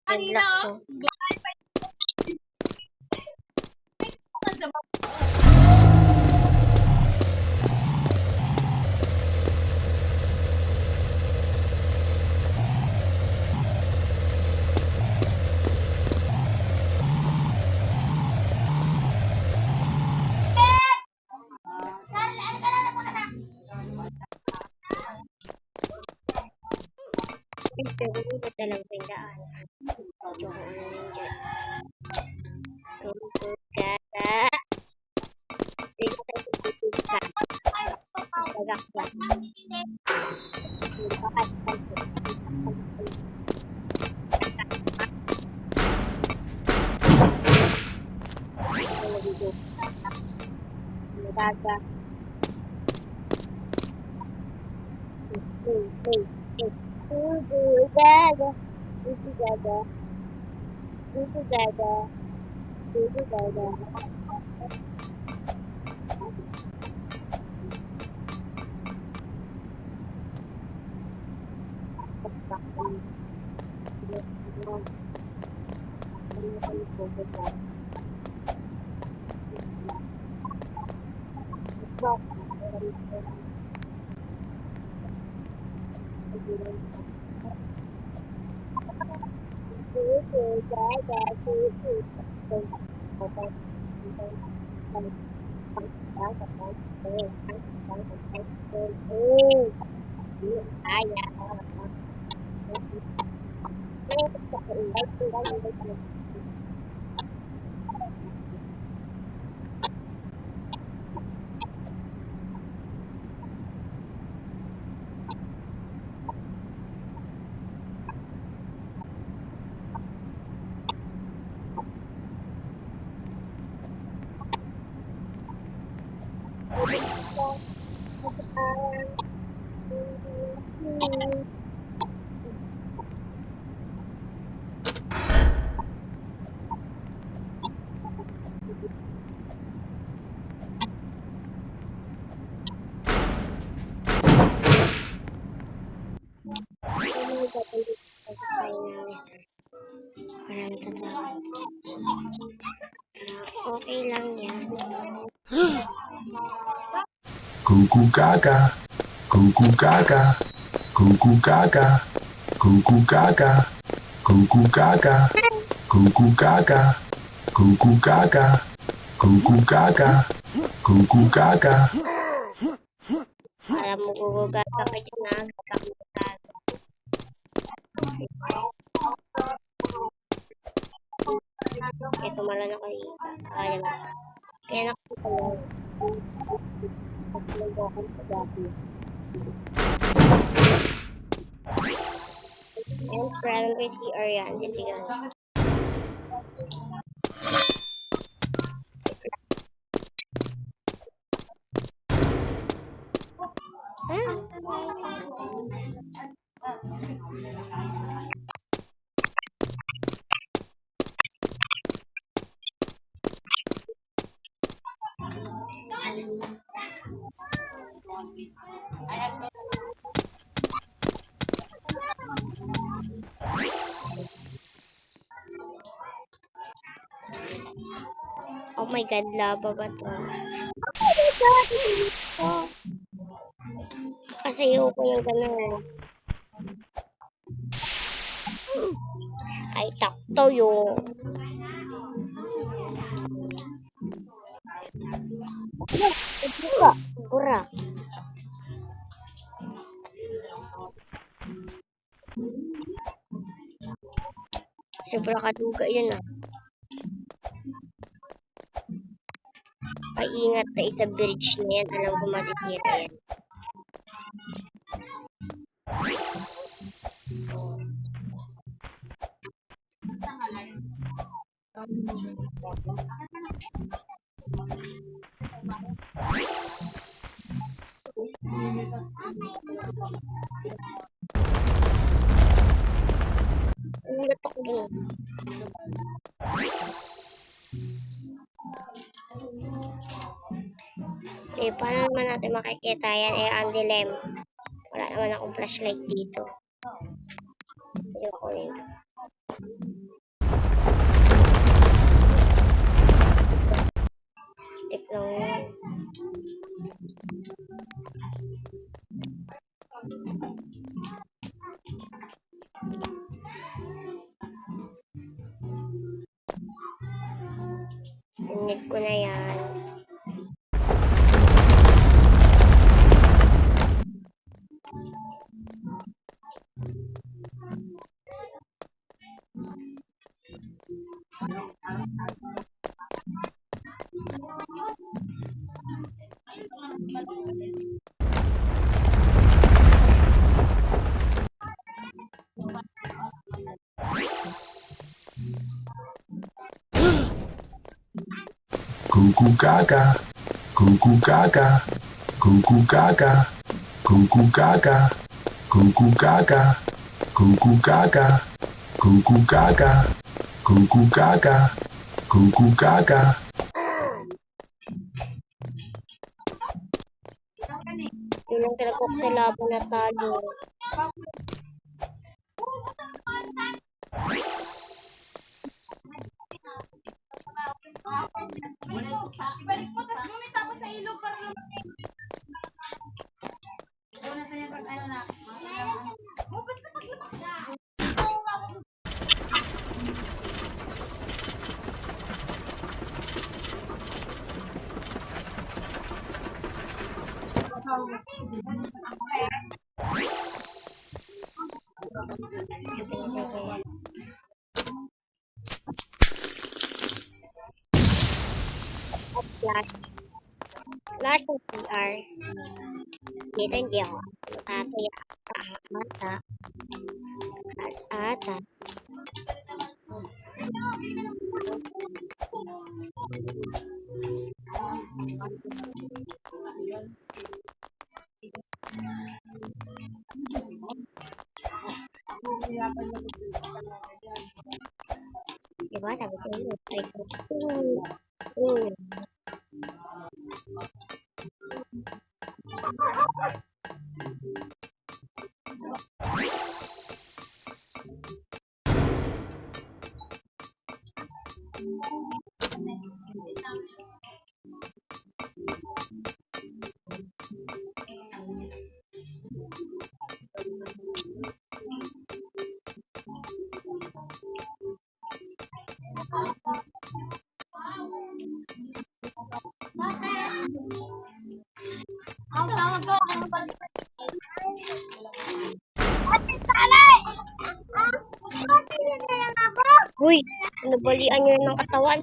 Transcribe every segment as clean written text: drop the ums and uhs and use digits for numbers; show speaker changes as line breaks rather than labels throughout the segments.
Kanina,
Relax, pero dito talaga yung daan. Medyo kung ano yun dyan. Kumpugaga. Dito tayo kumpugaga. Bagakla. Kumpugaga. Kumpugaga. Kumpugaga. Kumpugaga. Kumpugaga. Okay lang yan.
Cuckoo gaga, cuckoo gaga, cuckoo gaga, cuckoo gaga, cuckoo gaga, cuckoo gaga, cuckoo gaga, cuckoo gaga, cuckoo gaga.
Alam mo, gugugaga ka dyan ha. Kaya tumalon ako dito. Alam mo. Kaya nakita mo. Pagkalubo akong pagkabi. And friend with the Ariane. Dito yun. Oh my God, lava ba to? Oh my God! Kasi ayoko yung ganun. Ay, takto yun. Pura. Sobra kaduga yun ah. Paingat tayo sa bridge na yan. Alam ko matisira yan. Ulat ako dun. Eh, paano naman natin makikita yan? Eh, ang dilim. Wala naman akong flashlight dito. Ayoko nito. Init ko na yan.
Cuckoo gaga. Cuckoo gaga. Cuckoo gaga. Cuckoo gaga. Cuckoo gaga. Cuckoo gaga. Cuckoo gaga. Cuckoo gaga. Cuckoo gaga.
Yun ang talaga ko sa laban na talo.
Ibalik mo, tapos gumitapon sa ilog para lumaki. Ikaw na tayo pag ano na. Basta pag lumaki.
Flash. Flash ng CR. Dito hindi ako. Tataya. Ata. Ata. Diba? Sabi sa inyo. Try ko.
Ang tawag ko, ang balik.
Uy! Nabalian nyo ng katawan.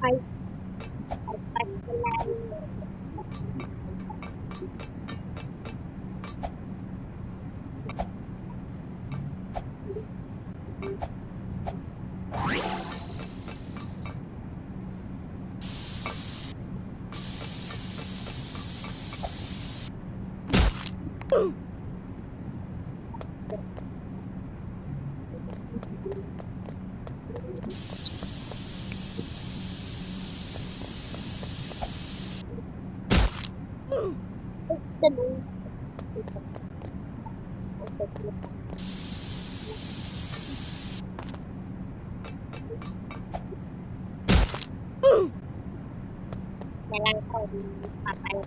Ay. Kailangan ko papalit.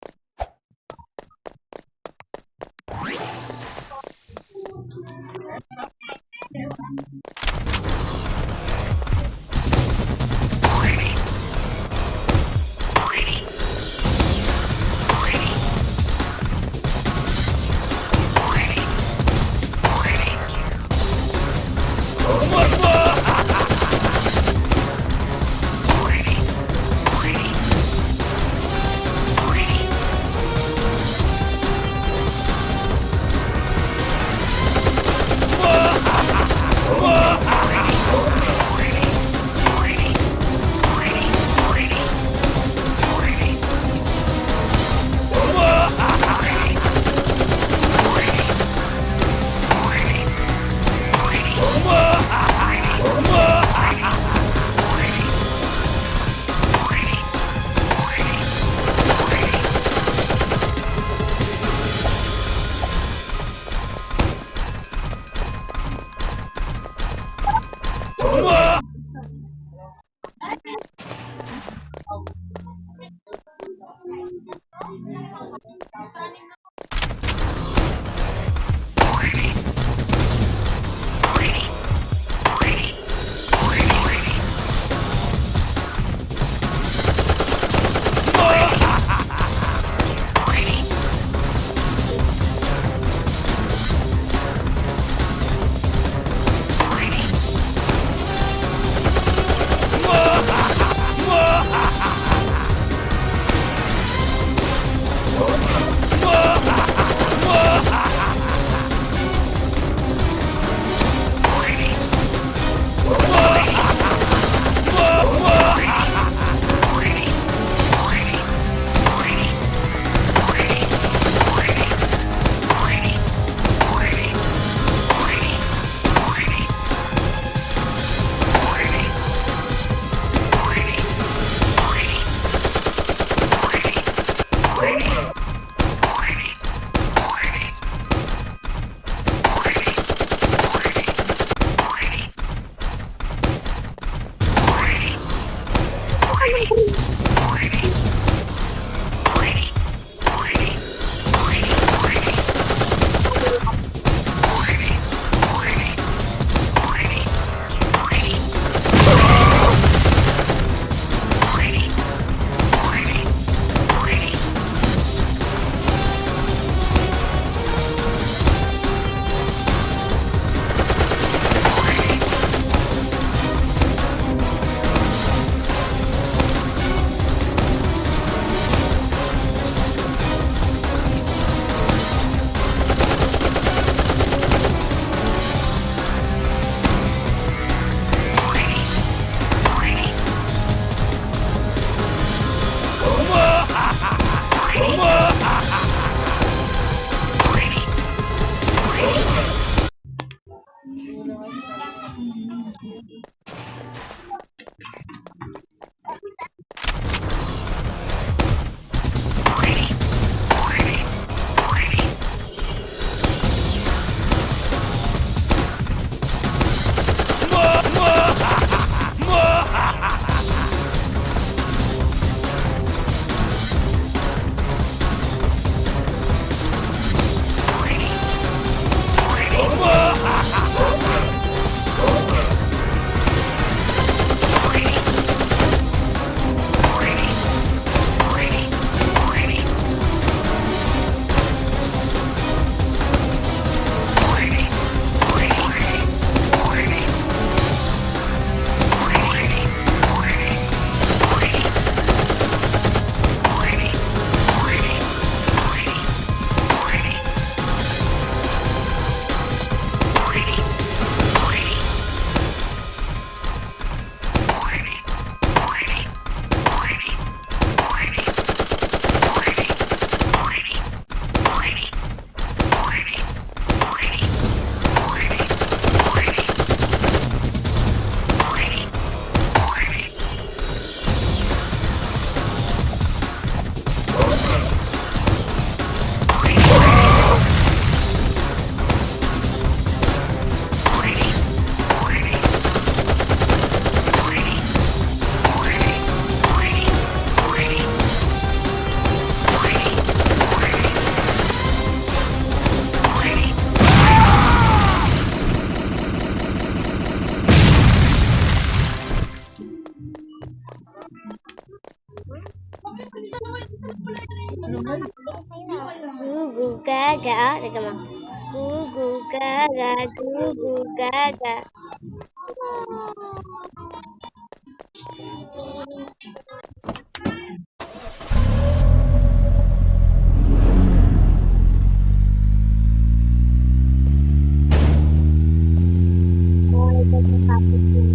Gugu gaga. Ah, teka mo. Gugu gaga. Gugu gaga. Oh, ito yung topic yun.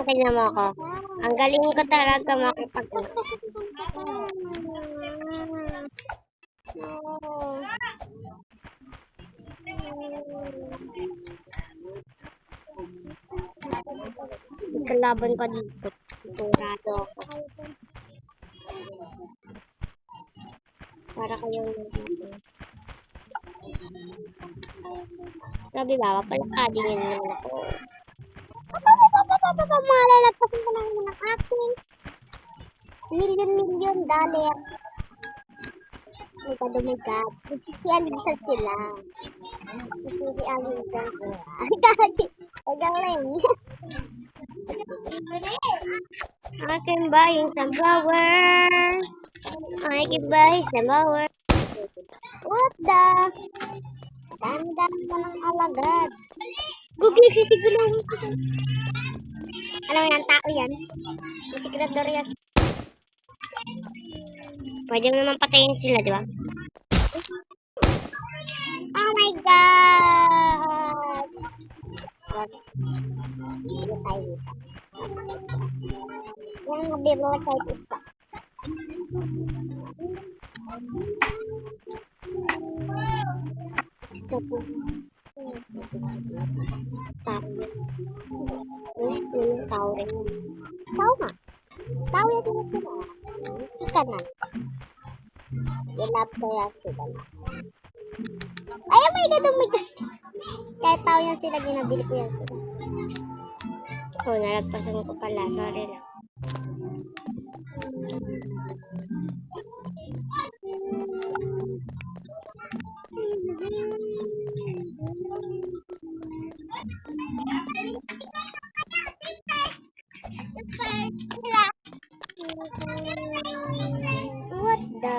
Tingnan mo ako. Ang galing ko talaga makipag... Ikalaban ko dito. Turado ako. Para kayong grabe ba? Palakadin yun naman ako. Malalagpasin ko lang ng aking million dollar. Oh my God. Nagsisialisan sila. Nagsisialisan sila. Ay, dati. Hanggang lang. I can buy some flowers. I can buy some flowers. What the? Dami-dami mo ng alagad. Google, sisigulaw mo ko. Alam mo yan, tao yan. Sigrador yan. Pwede mo naman patayin sila, di ba? Oh my God! Dito tayo dito. Yung nabiro side is pa. Gusto po. Tao yun. Yung tao rin yun. Tao nga. Tao yan yung sila. Ika na. Ilap ko yan sila na. Ay, oh my God, oh my God. Kahit tao yan sila, ginabili ko yan sila. Oh, nalagpasan ko pala. Sorry lang. What the?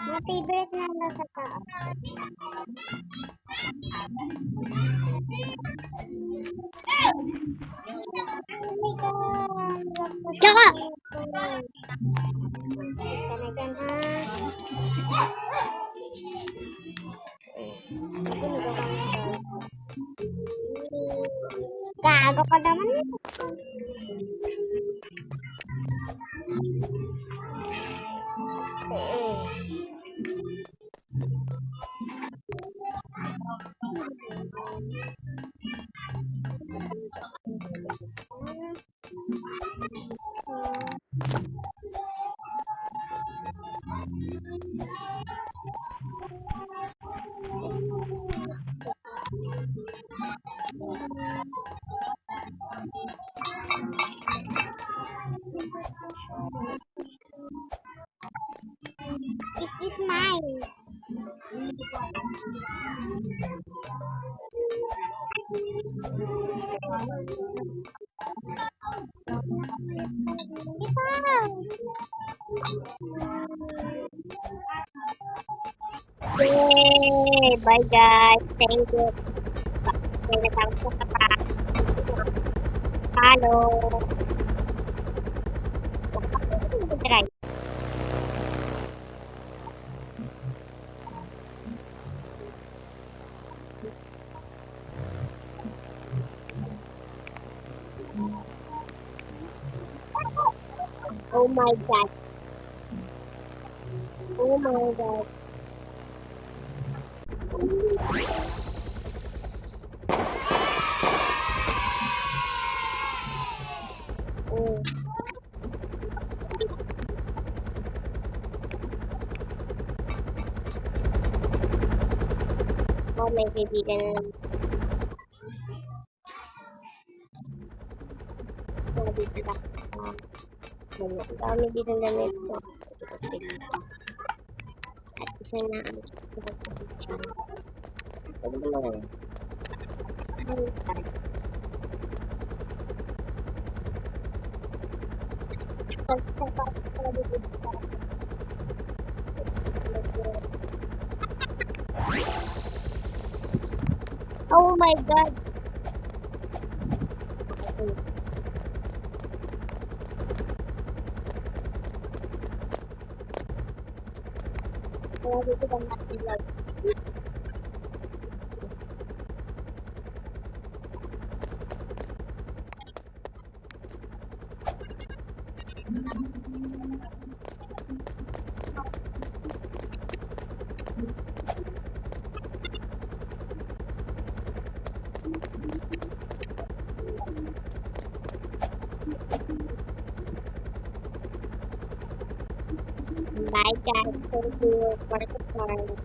My favorite na nasa taas. Tsaka! Ka na dyan, ha? Gago ka naman. This is mine. Yay! Bye guys. Thank you. Okay, natapos ko sa pa. Hello. try. Oh my god. Oh my god. Oh. Oh, may kaibigan na naman. Sabi ko ba? Ang dami dito ng damit ko. At isa na ang pagkakasya. Sabi mo lang. Ay, God. Oh my god. Kaya dito bang natin. Bye guys. Thank you for the support.